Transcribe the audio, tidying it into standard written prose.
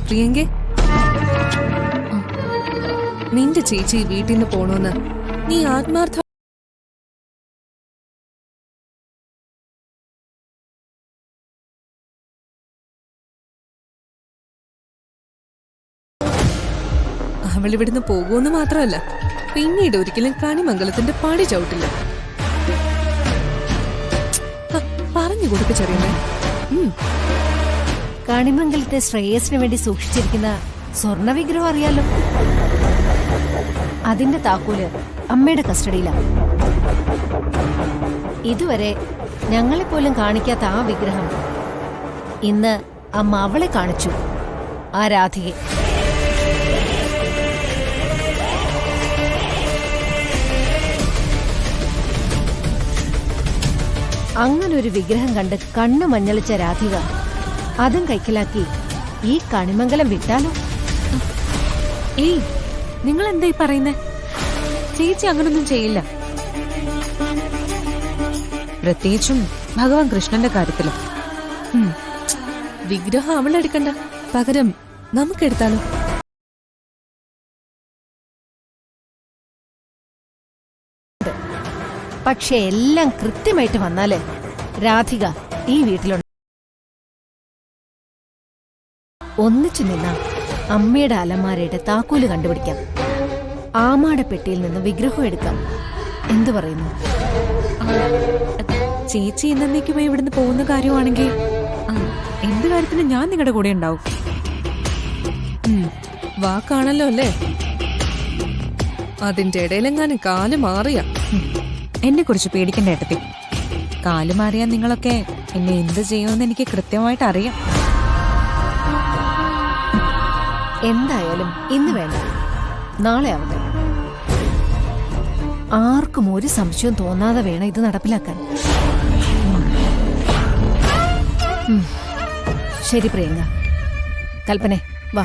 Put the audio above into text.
പ്രിയങ്കേ, നിന്റെ ചേച്ചി വീട്ടിൽ നിന്ന് പോണോന്ന് നീ ആത്മാർത്ഥ അവളിവിടുന്ന് പോകുമെന്ന് മാത്രമല്ല, പിന്നീട് ഒരിക്കലും കണിമംഗലത്തിന്റെ പടി ചവിട്ടില്ല. പറഞ്ഞു കൊടുക്ക ചെറിയമ്മേ. കണിമംഗലത്തെ ശ്രേയസിന് വേണ്ടി സൂക്ഷിച്ചിരിക്കുന്ന സ്വർണ്ണ വിഗ്രഹം അറിയാലോ. അതിന്റെ താക്കോല് അമ്മയുടെ കസ്റ്റഡിയിലാണ്. ഇതുവരെ ഞങ്ങളെപ്പോലും കാണിക്കാത്ത ആ വിഗ്രഹം ഇന്ന് അമ്മ അവളെ കാണിച്ചു, ആ രാധികയെ. അങ്ങനൊരു വിഗ്രഹം കണ്ട് കണ്ണു മഞ്ഞളിച്ച രാധിക അതും കൈക്കലാക്കി ഈ കണിമംഗലം വിട്ടാലോ? ഏയ്, നിങ്ങൾ എന്തായി പറയുന്നേ? ചേച്ചി അങ്ങനൊന്നും ചെയ്യില്ല. പ്രത്യേകിച്ചും ഭഗവാൻ കൃഷ്ണന്റെ കാര്യത്തിലും. വിഗ്രഹം അവളെടുക്കണ്ട, പകരം നമുക്കെടുത്താലോ? പക്ഷെ എല്ലാം കൃത്യമായിട്ട് വന്നാല് രാധിക ഈ വീട്ടിലുണ്ട്. ഒന്നിച്ചു നിന്ന അമ്മയുടെ അലമാരയുടെ താക്കോല് കണ്ടുപിടിക്കാം, ആമാടെ പെട്ടിയിൽ നിന്ന് വിഗ്രഹം എടുക്കാം. എന്തു പറയുന്നു? ചേച്ചി എന്നേക്കുമായി ഇവിടുന്ന് പോകുന്ന കാര്യമാണെങ്കിൽ എന്ത് കാര്യത്തിനും ഞാൻ നിങ്ങളുടെ കൂടെ ഉണ്ടാവും. വാക്കാണല്ലോ അല്ലേ? അതിന്റെ ഇടയിലെങ്ങാനും കാല് മാറിയ എന്നെ കുറിച്ച് പേടിക്കണ്ട ഏട്ടത്തി. കാല് മാറിയാൽ നിങ്ങളൊക്കെ എന്നെ എന്ത് ചെയ്യുമെന്ന് എനിക്ക് കൃത്യമായിട്ട് അറിയാം. എന്തായാലും ഇന്ന് വേണ്ട, നാളെ ആവട്ടെ. ആർക്കും ഒരു സംശയവും തോന്നാതെ വേണം ഇത് നടപ്പിലാക്കാൻ. ശരി പ്രിയങ്ക. കൽപ്പനെ വാ.